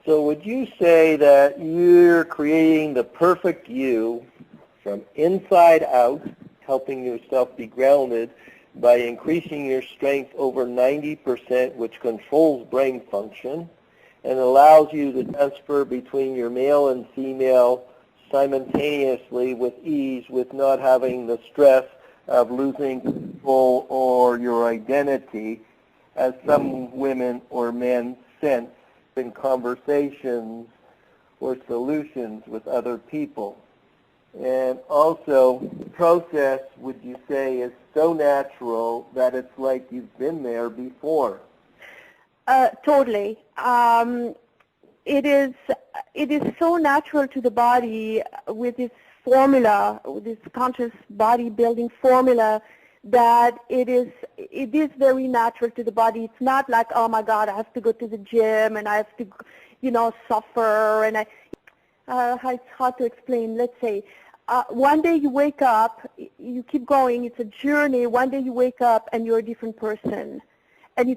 So would you say that you're creating the perfect you from inside out, helping yourself be grounded by increasing your strength over 90%, which controls brain function and allows you to transfer between your male and female simultaneously with ease, with not having the stress of losing control or your identity, as some women or men sense in conversations or solutions with other people? And also, the process, would you say, is so natural that it's like you've been there before? Totally. It is so natural to the body with this formula, with this conscious bodybuilding formula, that it is very natural to the body. It's not like, oh my God, I have to go to the gym and I have to, suffer, and it's hard to explain. Let's say one day you wake up, you keep going, it's a journey. One day you wake up and you're a different person. And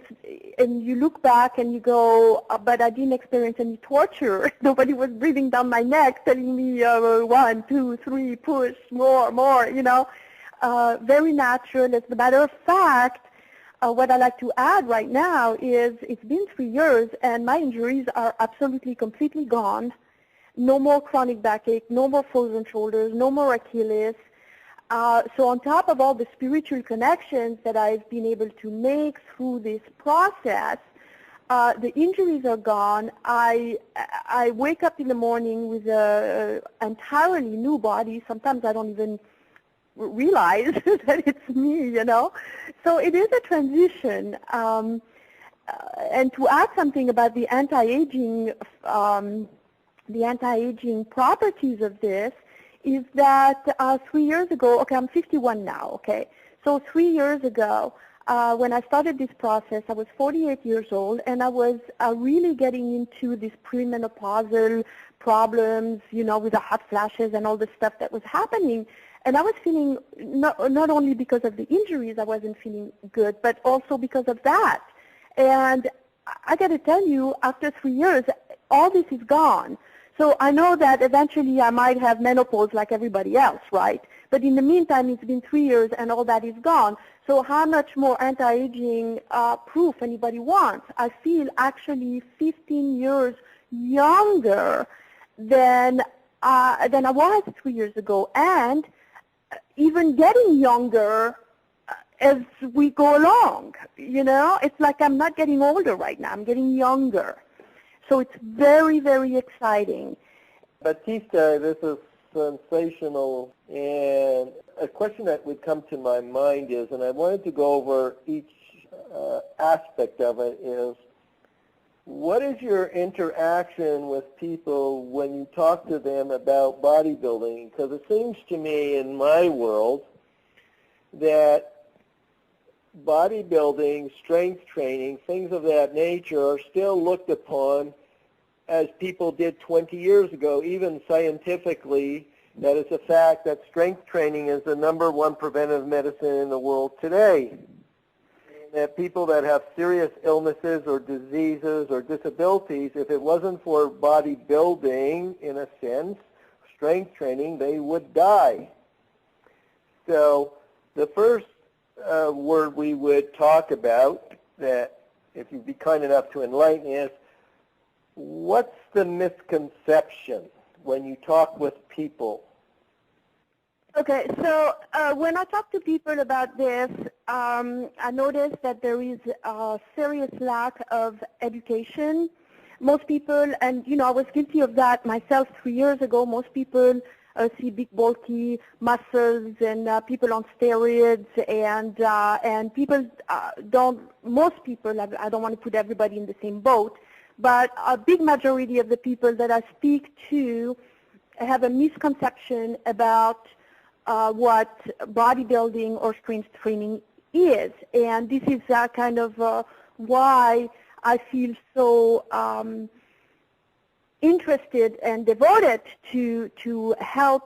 you look back and you go, but I didn't experience any torture. Nobody was breathing down my neck telling me 1, 2, 3, push, more, very natural. As a matter of fact, what I like to add right now is it's been 3 years and my injuries are absolutely completely gone. No more chronic backache, no more frozen shoulders, no more Achilles. So on top of all the spiritual connections that I've been able to make through this process, the injuries are gone. I wake up in the morning with an entirely new body. Sometimes I don't even realize that it's me, So it is a transition. And to add something about the anti-aging properties of this, is that 3 years ago, okay, I'm 51 now, okay? So 3 years ago, when I started this process, I was 48 years old, and I was really getting into these premenopausal problems, with the hot flashes and all the stuff that was happening. And I was feeling, not only because of the injuries, I wasn't feeling good, but also because of that. And I got to tell you, after 3 years, all this is gone. So I know that eventually I might have menopause like everybody else, right? But in the meantime, it's been 3 years and all that is gone. So how much more anti-aging proof anybody wants? I feel actually 15 years younger than I was 3 years ago, and even getting younger as we go along. It's like I'm not getting older right now. I'm getting younger. So it's very, very exciting. Batista, this is sensational. And a question that would come to my mind is, and I wanted to go over each aspect of it, is what is your interaction with people when you talk to them about bodybuilding? Because it seems to me in my world that bodybuilding, strength training, things of that nature are still looked upon as people did 20 years ago. Even scientifically, that is a fact that strength training is the #1 preventive medicine in the world today. And that people that have serious illnesses or diseases or disabilities, if it wasn't for bodybuilding, in a sense, strength training, they would die. So the first word we would talk about, that if you'd be kind enough to enlighten us, what's the misconception when you talk with people? Okay, so when I talk to people about this, I notice that there is a serious lack of education. Most people, and I was guilty of that myself 3 years ago, most people see big bulky muscles and people on steroids, and people most people, I don't want to put everybody in the same boat, but a big majority of the people that I speak to have a misconception about what bodybuilding or strength training is. And this is kind of why I feel so interested and devoted to help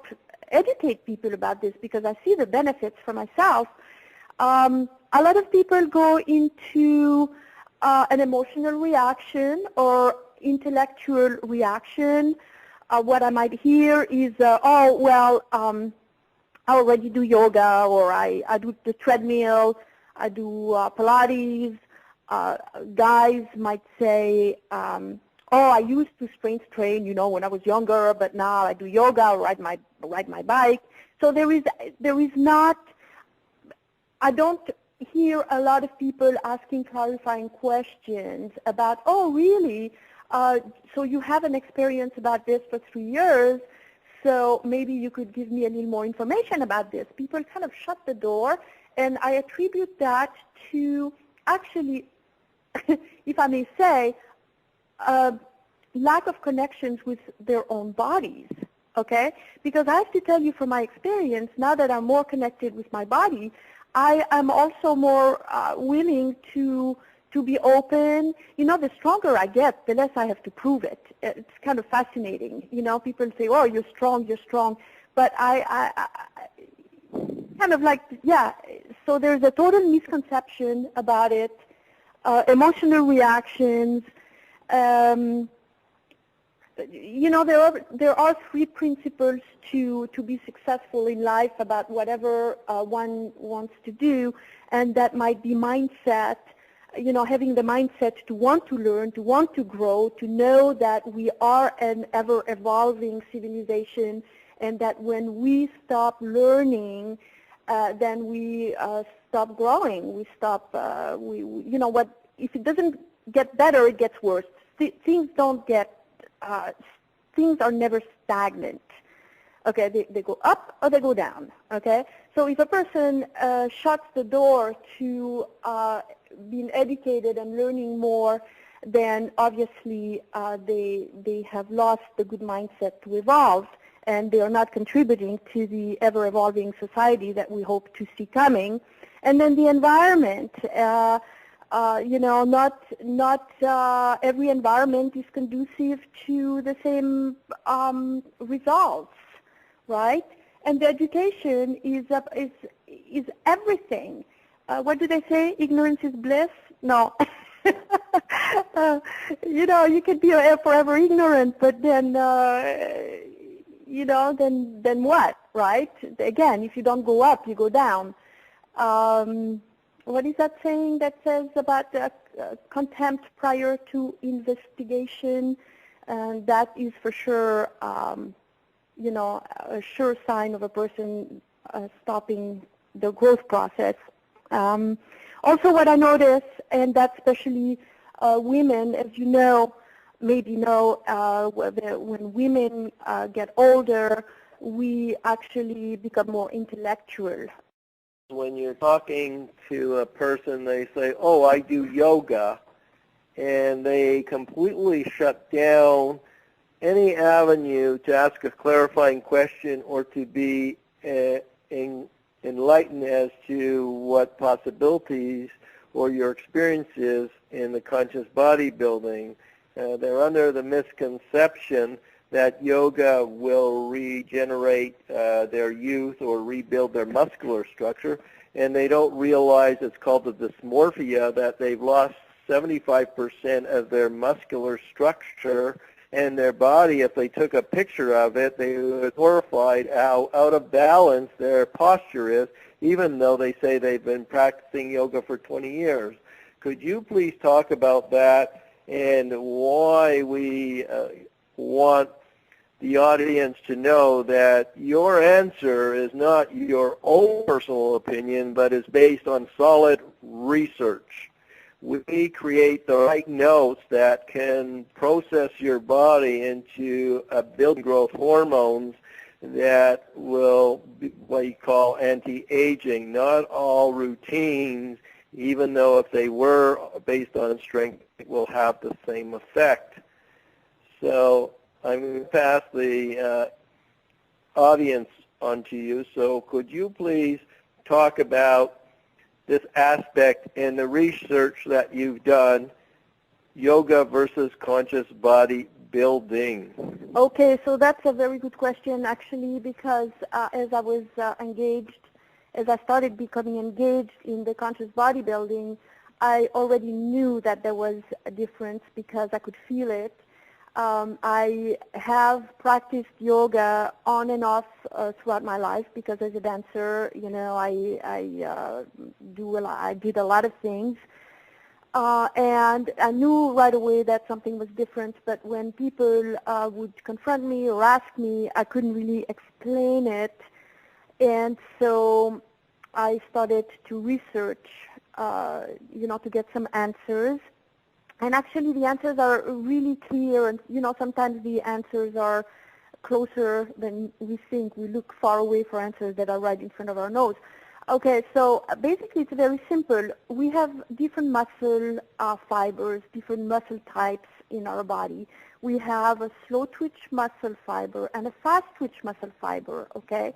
educate people about this, because I see the benefits for myself. A lot of people go into an emotional reaction or intellectual reaction. What I might hear is, oh, well, I already do yoga, or I do the treadmill, I do Pilates. Guys might say, oh, I used to strength train, when I was younger, but now I do yoga, or ride my bike. So there is not, I don't hear a lot of people asking clarifying questions about, oh, really? So you have an experience about this for 3 years, so maybe you could give me a little more information about this. People kind of shut the door, and I attribute that to actually, if I may say, lack of connections with their own bodies, okay? Because I have to tell you from my experience, now that I'm more connected with my body, I am also more willing to be open. The stronger I get, the less I have to prove it. It's kind of fascinating. People say, oh, you're strong. But I kind of like, yeah, so there's a total misconception about it, emotional reactions. There are 3 principles to be successful in life about whatever one wants to do, and that might be mindset, having the mindset to want to learn, to want to grow, to know that we are an ever-evolving civilization, and that when we stop learning, then we stop growing. We stop, if it doesn't get better, it gets worse. Things don't get things are never stagnant. Okay, they go up or they go down. Okay, so if a person shuts the door to being educated and learning more, then obviously they have lost the good mindset to evolve, and they are not contributing to the ever-evolving society that we hope to see coming. And then the environment. Not every environment is conducive to the same results, right? And the education is everything. What do they say? Ignorance is bliss? No. You could be forever ignorant, but then, then what, right? Again, if you don't go up, you go down. What is that saying that says about contempt prior to investigation? And that is for sure, a sure sign of a person stopping the growth process. Also, what I notice, and that's especially women, as you know, when women get older, we actually become more intellectual. When you're talking to a person, they say, oh, I do yoga, and they completely shut down any avenue to ask a clarifying question or to be enlightened as to what possibilities or your experiences in the conscious bodybuilding. They're under the misconception that yoga will regenerate their youth or rebuild their muscular structure, and they don't realize it's called the dysmorphia, that they've lost 75% of their muscular structure and their body. If they took a picture of it, they would be horrified how out of balance their posture is, even though they say they've been practicing yoga for 20 years. Could you please talk about that and why we want the audience to know that your answer is not your own personal opinion, but is based on solid research? We create the right notes that can process your body into building growth hormones that will be what you call anti-aging. Not all routines, even though if they were based on strength, it will have the same effect. So I'm going to pass the audience on to you. So could you please talk about this aspect in the research that you've done, yoga versus conscious body building? Okay, so that's a very good question, actually, because as I was as I started becoming engaged in the conscious bodybuilding, I already knew that there was a difference because I could feel it. I have practiced yoga on and off throughout my life because as a dancer, you know, I did a lot of things. And I knew right away that something was different, but when people would confront me or ask me, I couldn't really explain it. And so I started to research, you know, to get some answers. And actually the answers are really clear, and, you know, sometimes the answers are closer than we think. We look far away for answers that are right in front of our nose. Okay, so basically it's very simple. We have different muscle fibers, different muscle types in our body. We have a slow twitch muscle fiber and a fast twitch muscle fiber, okay?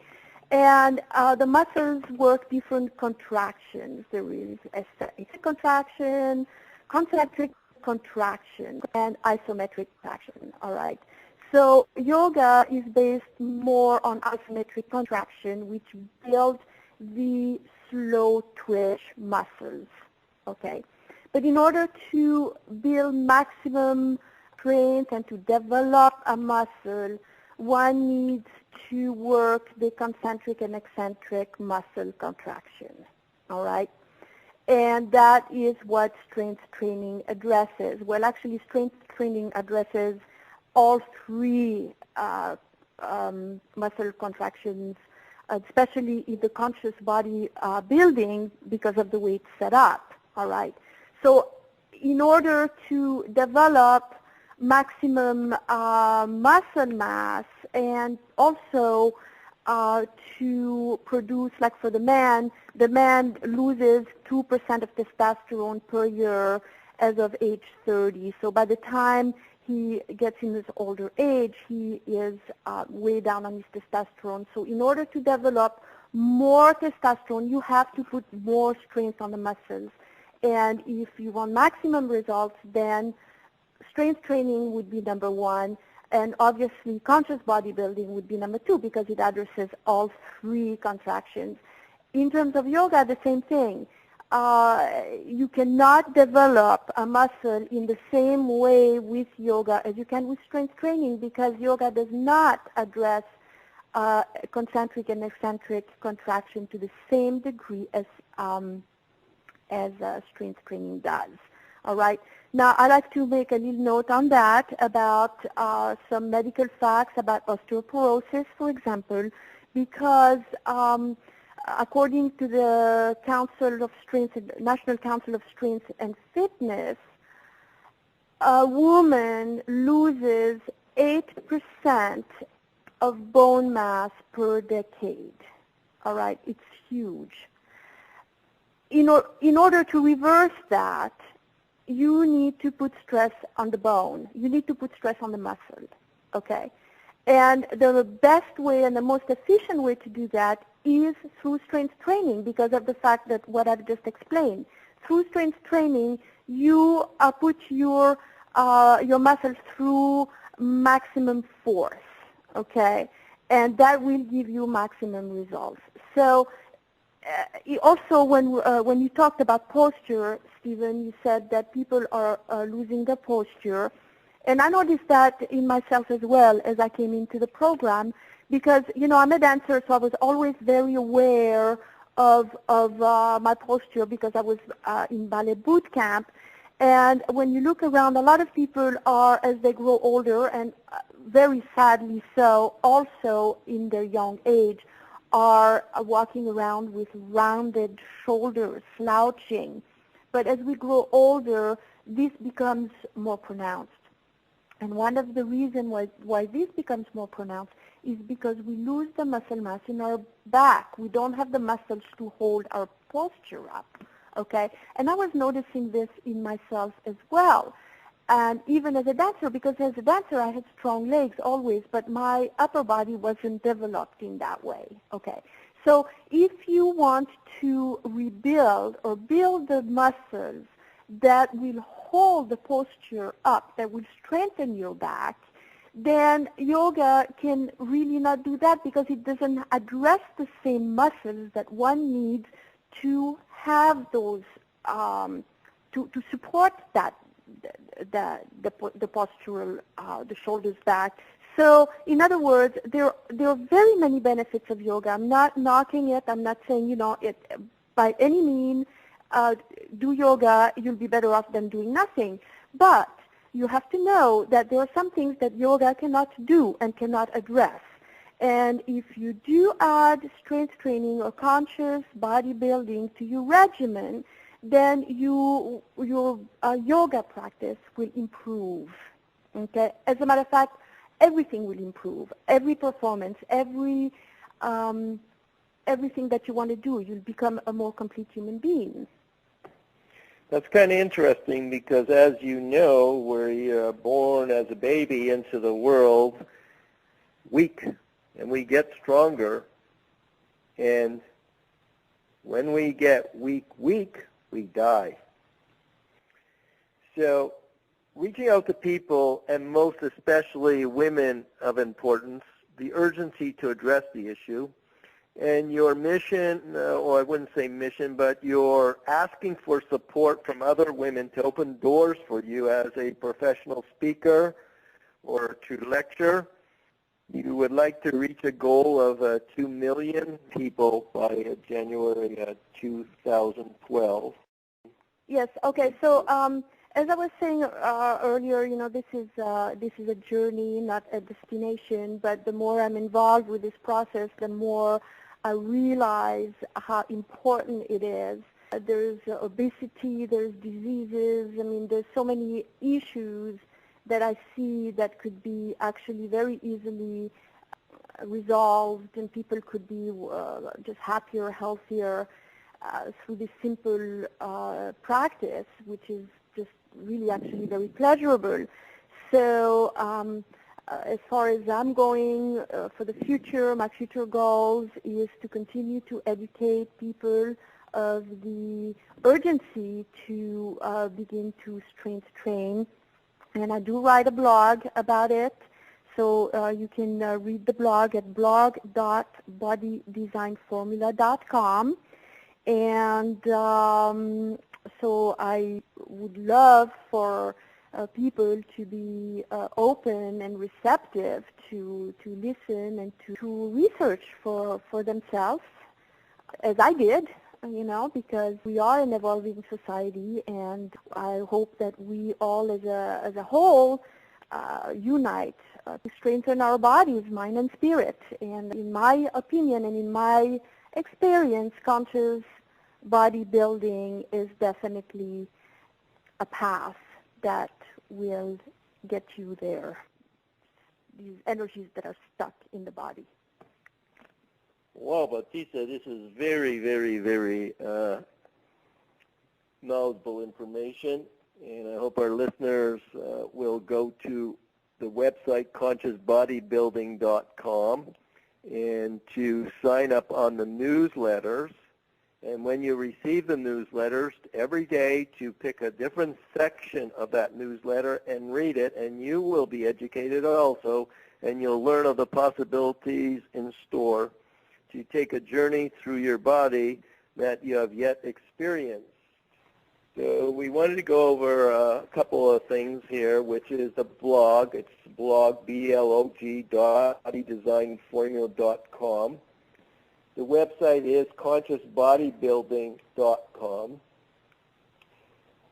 And the muscles work different contractions. There is eccentric contraction, concentric contraction, and isometric contraction, all right? So yoga is based more on isometric contraction, which builds the slow twitch muscles, okay? But in order to build maximum strength and to develop a muscle, one needs to work the concentric and eccentric muscle contraction, all right? And that is what strength training addresses. Well, actually, strength training addresses all three muscle contractions, especially in the conscious body building because of the way it's set up, all right? So in order to develop maximum muscle mass and also to produce, like for the man loses 2% of testosterone per year as of age 30. So by the time he gets in his older age, he is way down on his testosterone. So in order to develop more testosterone, you have to put more strength on the muscles. And if you want maximum results, then strength training would be number one. And obviously, conscious bodybuilding would be number two because it addresses all three contractions. In terms of yoga, the same thing. You cannot develop a muscle in the same way with yoga as you can with strength training because yoga does not address concentric and eccentric contraction to the same degree as strength training does. All right. Now, I'd like to make a little note on that about some medical facts about osteoporosis, for example, because according to the National Council of Strength and Fitness, a woman loses 8% of bone mass per decade. All right, it's huge. In order to reverse that, you need to put stress on the bone. You need to put stress on the muscle, okay? And the best way and the most efficient way to do that is through strength training because of the fact that what I've just explained. Through strength training, you put your muscles through maximum force, okay? And that will give you maximum results. So also, when you talked about posture, Stephen, you said that people are losing their posture. And I noticed that in myself as well as I came into the program because, you know, I'm a dancer, so I was always very aware of my posture because I was in ballet boot camp. And when you look around, a lot of people are, as they grow older, and very sadly so, also in their young age, are walking around with rounded shoulders, slouching. But as we grow older, this becomes more pronounced. And one of the reasons why this becomes more pronounced is because we lose the muscle mass in our back. We don't have the muscles to hold our posture up, okay? And I was noticing this in myself as well. And even as a dancer, because as a dancer I had strong legs always, but my upper body wasn't developed in that way, okay? So if you want to rebuild or build the muscles that will hold the posture up, that will strengthen your back, then yoga can really not do that because it doesn't address the same muscles that one needs to have those, to support that the postural, the shoulders back. So, in other words, there are very many benefits of yoga. I'm not knocking it. I'm not saying, it by any means, do yoga, you'll be better off than doing nothing. But you have to know that there are some things that yoga cannot do and cannot address. And if you do add strength training or conscious bodybuilding to your regimen, then your yoga practice will improve. Okay? As a matter of fact, everything will improve. Every performance, everything that you want to do, you'll become a more complete human being. That's kind of interesting because, as you know, we're born as a baby into the world weak, and we get stronger. And when we get weak, we die. So reaching out to people, and most especially women of importance, the urgency to address the issue, and your mission, or I wouldn't say mission, but you're asking for support from other women to open doors for you as a professional speaker or to lecture. You would like to reach a goal of 2 million people by January 2012. Yes. Okay. So as I was saying earlier, this is a journey, not a destination. But the more I'm involved with this process, the more I realize how important it is. There's obesity, there's diseases. I mean, there's so many issues that I see that could be actually very easily resolved, and people could be just happier, healthier through this simple practice, which is just really actually very pleasurable. So as far as I'm going for the future, my future goals is to continue to educate people of the urgency to begin to strength train. And I do write a blog about it, so you can read the blog at blog.bodydesignformula.com. And so I would love for people to be open and receptive to listen and to research for themselves, as I did. Because we are an evolving society, and I hope that we all as a whole unite to strengthen our bodies, mind and spirit. And in my opinion and in my experience, conscious bodybuilding is definitely a path that will get you there, these energies that are stuck in the body. Wow, Batista, this is very, very, very knowledgeable information, and I hope our listeners will go to the website consciousbodybuilding.com and to sign up on the newsletters. And when you receive the newsletters every day, to pick a different section of that newsletter and read it, and you will be educated also, and you'll learn of the possibilities in store to take a journey through your body that you have yet experienced. So we wanted to go over a couple of things here, which is the blog. It's blog, B-L-O-G, bodydesignformula.com. The website is consciousbodybuilding.com.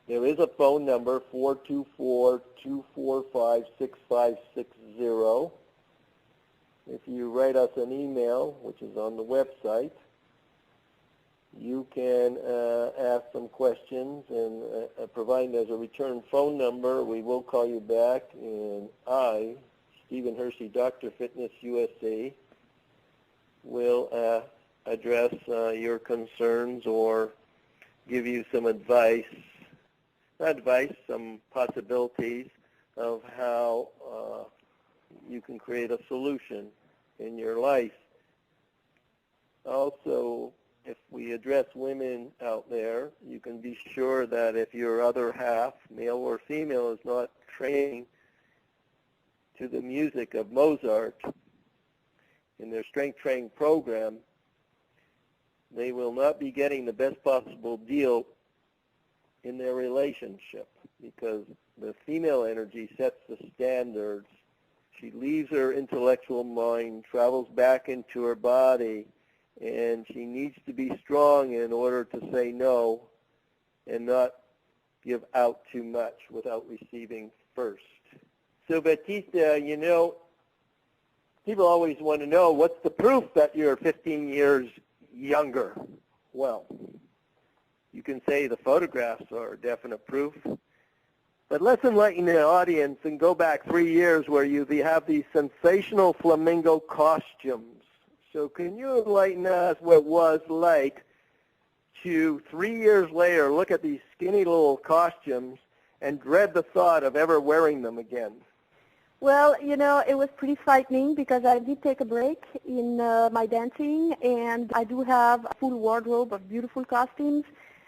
There is a phone number, 424-245-6560. If you write us an email, which is on the website, you can ask some questions, and providing there's a return phone number, we will call you back, and I, Stephen Hershey, Dr. Fitness USA, will address your concerns or give you some advice, some possibilities of how you can create a solution in your life. Also, if we address women out there, you can be sure that if your other half, male or female, is not training to the music of Mozart in their strength training program, they will not be getting the best possible deal in their relationship. because the female energy sets the standards. She leaves her intellectual mind, travels back into her body, and she needs to be strong in order to say no and not give out too much without receiving first. So Batista, you know, people always want to know, what's the proof that you're 15 years younger? Well, you can say the photographs are definite proof, but let's enlighten the audience and go back 3 years where you have these sensational flamingo costumes. So can you enlighten us what it was like to 3 years later look at these skinny little costumes and dread the thought of ever wearing them again? Well, you know, it was pretty frightening because I did take a break in my dancing, and I do have a full wardrobe of beautiful costumes,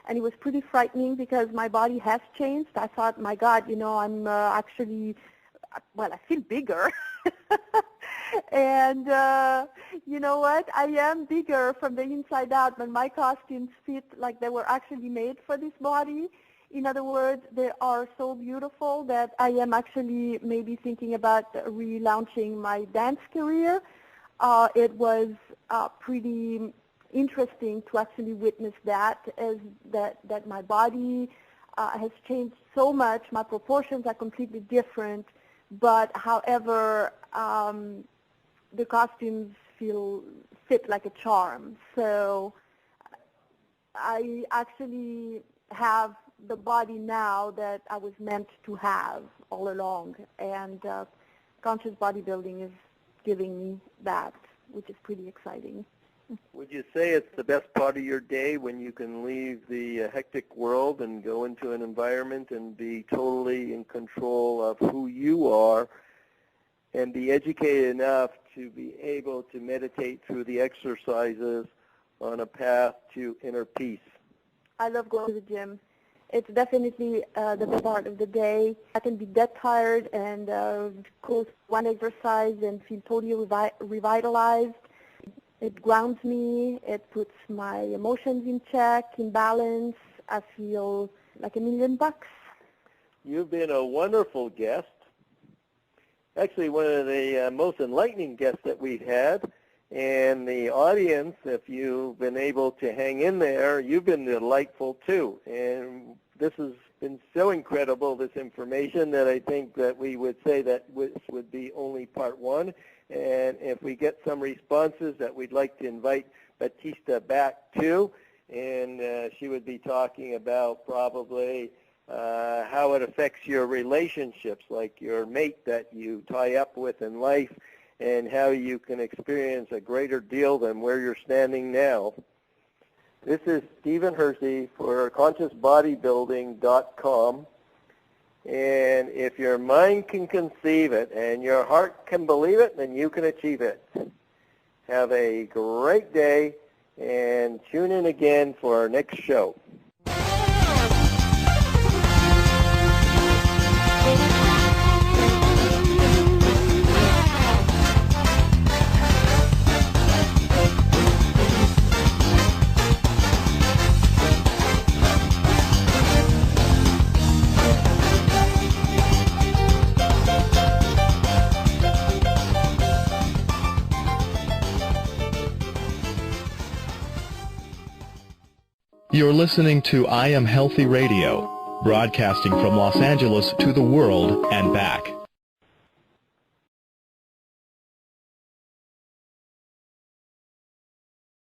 and it was pretty frightening because my body has changed. I thought, my God, you know, I'm actually, well, I feel bigger. And you know what? I am bigger from the inside out, but my costumes fit like they were actually made for this body. In other words, they are so beautiful that I am actually maybe thinking about relaunching my dance career. It was pretty interesting to actually witness that, as that my body has changed so much. My proportions are completely different, but however, the costumes fit like a charm. So I actually have the body now that I was meant to have all along, and conscious bodybuilding is giving me that, which is pretty exciting. Would you say it's the best part of your day when you can leave the hectic world and go into an environment and be totally in control of who you are and be educated enough to be able to meditate through the exercises on a path to inner peace? I love going to the gym. It's definitely the best part of the day. I can be dead tired and go one exercise and feel totally revitalized. It grounds me. It puts my emotions in check, in balance. I feel like $1,000,000. You've been a wonderful guest. Actually, one of the most enlightening guests that we've had. And the audience, if you've been able to hang in there, you've been delightful too. And this has been so incredible, this information, that I think that we would say that this would be only part one. And if we get some responses, that we'd like to invite Batista back too. And she would be talking about probably how it affects your relationships, like your mate that you tie up with in life, and how you can experience a greater deal than where you're standing now. This is Stephen Hersey for ConsciousBodybuilding.com. And if your mind can conceive it and your heart can believe it, then you can achieve it. Have a great day, and tune in again for our next show. You're listening to I Am Healthy Radio, broadcasting from Los Angeles to the world and back.